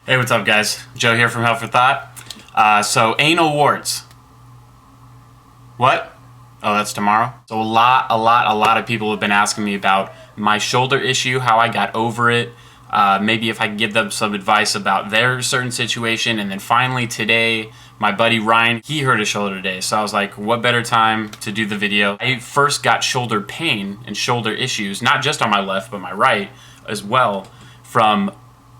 Hey, what's up, guys? Joe here from Health for Thought. So, anal warts. What? Oh, that's tomorrow. So, a lot of people have been asking me about my shoulder issue, how I got over it. Maybe if I can give them some advice about their certain situation. And then finally today, my buddy Ryan, he hurt his shoulder today. So I was like, what better time to do the video? I first got shoulder pain and shoulder issues, not just on my left, but my right as well, from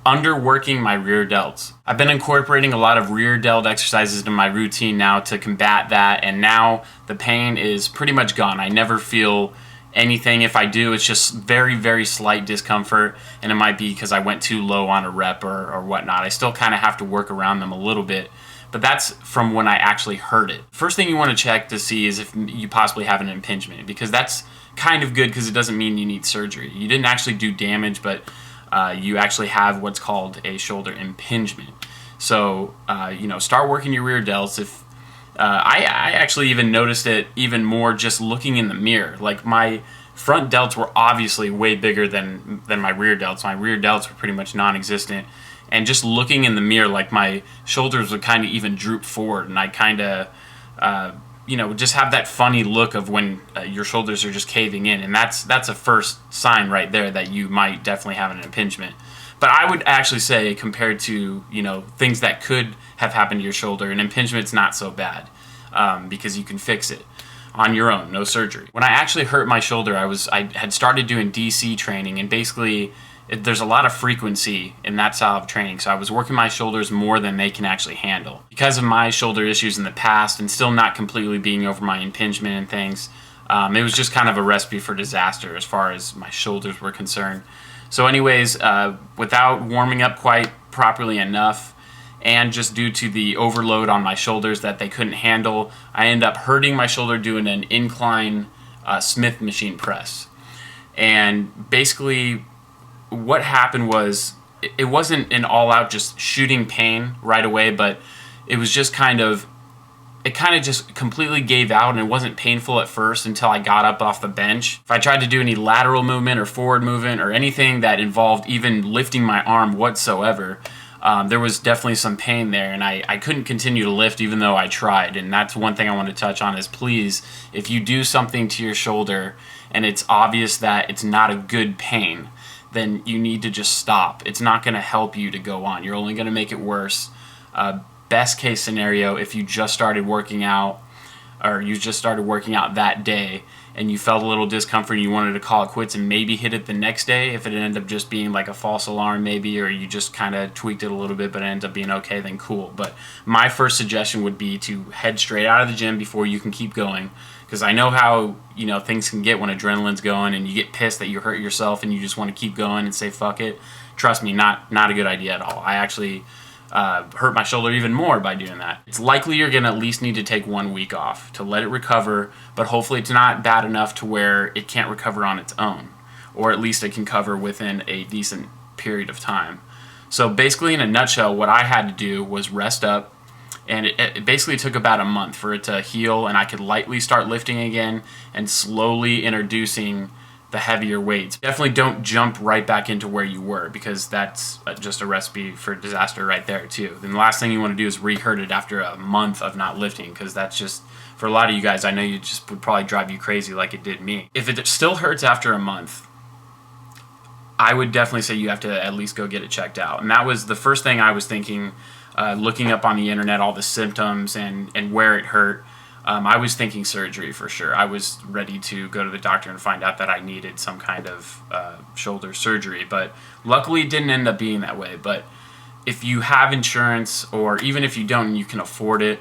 underworking my rear delts. I've been incorporating a lot of rear delt exercises into my routine now to combat that, and now the pain is pretty much gone. I never feel anything. If I do, it's just very, very slight discomfort, and it might be because I went too low on a rep or whatnot. I still kind of have to work around them a little bit, but that's from when I actually hurt it. First thing you want to check to see is if you possibly have an impingement, because that's kind of good because it doesn't mean you need surgery. You didn't actually do damage, but you actually have what's called a shoulder impingement. So, start working your rear delts. If I actually even noticed it even more just looking in the mirror. Like, my front delts were obviously way bigger than my rear delts. My rear delts were pretty much non-existent. And just looking in the mirror, like, my shoulders would kind of even droop forward, and I kind of just have that funny look of when your shoulders are just caving in, and that's a first sign right there that you might definitely have an impingement. But I would actually say, compared to things that could have happened to your shoulder, an impingement's not so bad because you can fix it on your own, no surgery. When I actually hurt my shoulder, I had started doing DC training, and basically there's a lot of frequency in that style of training, so I was working my shoulders more than they can actually handle. Because of my shoulder issues in the past and still not completely being over my impingement and things, it was just kind of a recipe for disaster as far as my shoulders were concerned. So anyways, without warming up quite properly enough, and just due to the overload on my shoulders that they couldn't handle, I ended up hurting my shoulder doing an incline Smith machine press. And basically what happened was, it wasn't an all-out just shooting pain right away, but it was just it kind of just completely gave out, and it wasn't painful at first until I got up off the bench. If I tried to do any lateral movement or forward movement or anything that involved even lifting my arm whatsoever, there was definitely some pain there, and I couldn't continue to lift even though I tried. And that's one thing I want to touch on is, please, if you do something to your shoulder and it's obvious that it's not a good pain, then you need to just stop. It's not going to help you to go on. You're only going to make it worse. Best case scenario, if you just started working out, or you just started working out that day and you felt a little discomfort and you wanted to call it quits and maybe hit it the next day, if it ended up just being like a false alarm maybe, or you just kind of tweaked it a little bit but it ended up being okay, then cool. But my first suggestion would be to head straight out of the gym before you can keep going, because I know how things can get when adrenaline's going and you get pissed that you hurt yourself and you just want to keep going and say fuck it. Trust me, not a good idea at all. I actually hurt my shoulder even more by doing that. It's likely you're going to at least need to take 1 week off to let it recover, but hopefully it's not bad enough to where it can't recover on its own, or at least it can cover within a decent period of time. So basically, in a nutshell, what I had to do was rest up, and it basically took about a month for it to heal, and I could lightly start lifting again and slowly introducing the heavier weights. Definitely don't jump right back into where you were, because that's just a recipe for disaster right there too. Then the last thing you want to do is re-hurt it after a month of not lifting, because that's just, for a lot of you guys, I know you just would probably drive you crazy like it did me. If it still hurts after a month, I would definitely say you have to at least go get it checked out. And that was the first thing I was thinking, looking up on the internet all the symptoms and where it hurt. I was thinking surgery for sure. I was ready to go to the doctor and find out that I needed some kind of shoulder surgery, but luckily it didn't end up being that way. But if you have insurance, or even if you don't and you can afford it,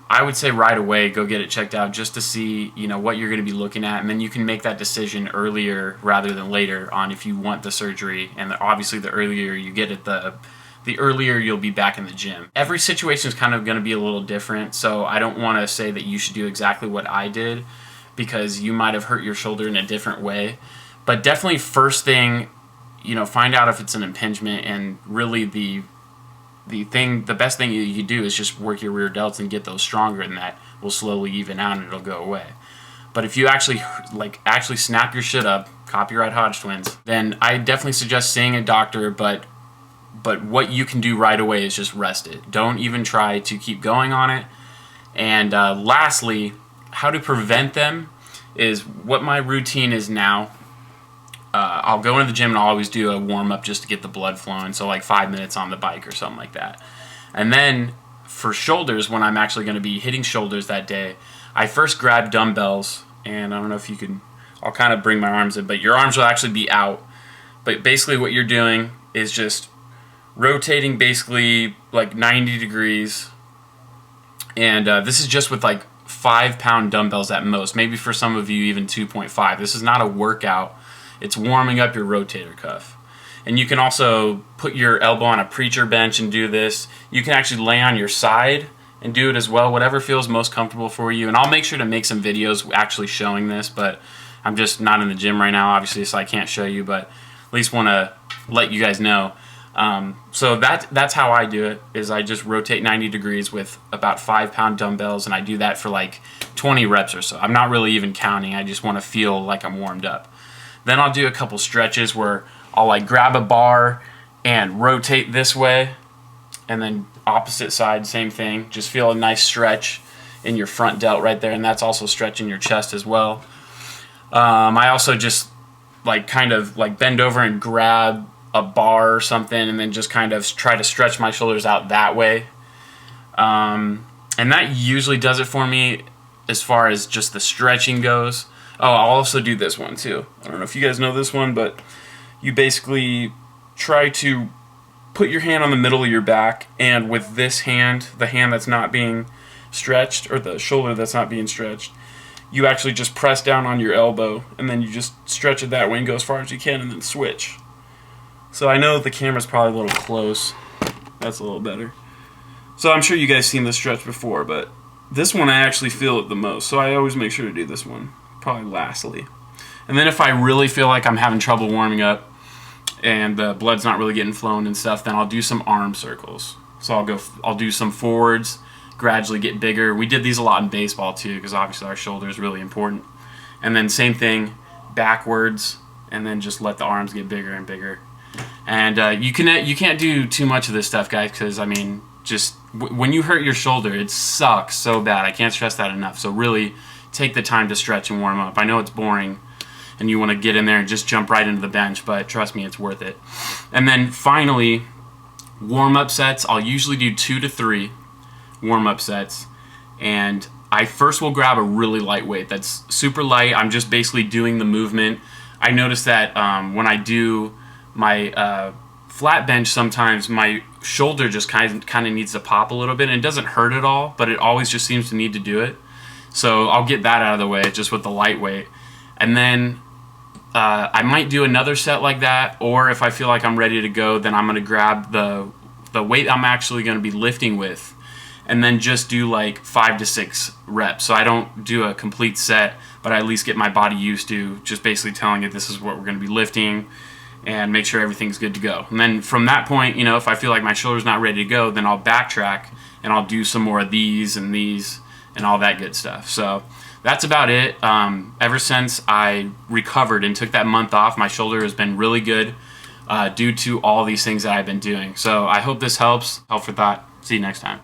I would say right away go get it checked out, just to see what you're going to be looking at, and then you can make that decision earlier rather than later on if you want the surgery. And obviously the earlier you get it, the earlier you'll be back in the gym. Every situation is kind of going to be a little different, so I don't want to say that you should do exactly what I did, because you might have hurt your shoulder in a different way. But definitely first thing, find out if it's an impingement, and really the best thing you do is just work your rear delts and get those stronger, and that will slowly even out and it'll go away. But if you actually snap your shit up, copyright Hodge Twins, then I definitely suggest seeing a doctor, but But what you can do right away is just rest it. Don't even try to keep going on it. And lastly, how to prevent them is what my routine is now. I'll go into the gym and I'll always do a warm-up just to get the blood flowing, so like 5 minutes on the bike or something like that. And then for shoulders, when I'm actually going to be hitting shoulders that day, I first grab dumbbells, and I don't know if you can, I'll kind of bring my arms in, but your arms will actually be out. But basically what you're doing is just rotating basically like 90 degrees, and this is just with like 5-pound dumbbells at most, maybe for some of you even 2.5. This is not a workout. It's warming up your rotator cuff. And you can also put your elbow on a preacher bench and do this. You can actually lay on your side and do it as well, whatever feels most comfortable for you. And I'll make sure to make some videos actually showing this, but I'm just not in the gym right now, obviously, so I can't show you, but at least want to let you guys know. So that's how I do it, is I just rotate 90 degrees with about 5-pound dumbbells, and I do that for like 20 reps or so. I'm not really even counting. I just want to feel like I'm warmed up. Then I'll do a couple stretches where I'll like grab a bar and rotate this way, and then opposite side, same thing. Just feel a nice stretch in your front delt right there, and that's also stretching your chest as well. I also just like kind of like bend over and grab a bar or something, and then just kind of try to stretch my shoulders out that way. And that usually does it for me as far as just the stretching goes. Oh, I'll also do this one too. I don't know if you guys know this one, but you basically try to put your hand on the middle of your back, and with this hand, the hand that's not being stretched, or the shoulder that's not being stretched, you actually just press down on your elbow, and then you just stretch it that way and go as far as you can, and then switch. So I know the camera's probably a little close. That's a little better. So I'm sure you guys seen this stretch before, but this one I actually feel it the most, so I always make sure to do this one, probably lastly. And then if I really feel like I'm having trouble warming up and the blood's not really getting flown and stuff, then I'll do some arm circles. So I'll do some forwards, gradually get bigger. We did these a lot in baseball too, because obviously our shoulder is really important. And then same thing, backwards, and then just let the arms get bigger and bigger. And you can't do too much of this stuff, guys, because I mean, just when you hurt your shoulder, it sucks so bad. I can't stress that enough. So really take the time to stretch and warm up. I know it's boring and you want to get in there and just jump right into the bench, but trust me, it's worth it. And then finally, warm-up sets. I'll usually do 2 to 3 warm-up sets, and I first will grab a really light weight that's super light. I'm just basically doing the movement. I notice that when I do my flat bench, sometimes my shoulder just kind of needs to pop a little bit, and it doesn't hurt at all, but it always just seems to need to do it. So I'll get that out of the way just with the light weight. And then I might do another set like that, or if I feel like I'm ready to go, then I'm going to grab the weight I'm actually going to be lifting with, and then just do like 5 to 6 reps. So I don't do a complete set, but I at least get my body used to just basically telling it this is what we're going to be lifting, and make sure everything's good to go. And then from that point, you know, if I feel like my shoulder's not ready to go, then I'll backtrack and I'll do some more of these and all that good stuff. So that's about it. Ever since I recovered and took that month off, my shoulder has been really good due to all these things that I've been doing. So I hope this helps. Help for thought. See you next time.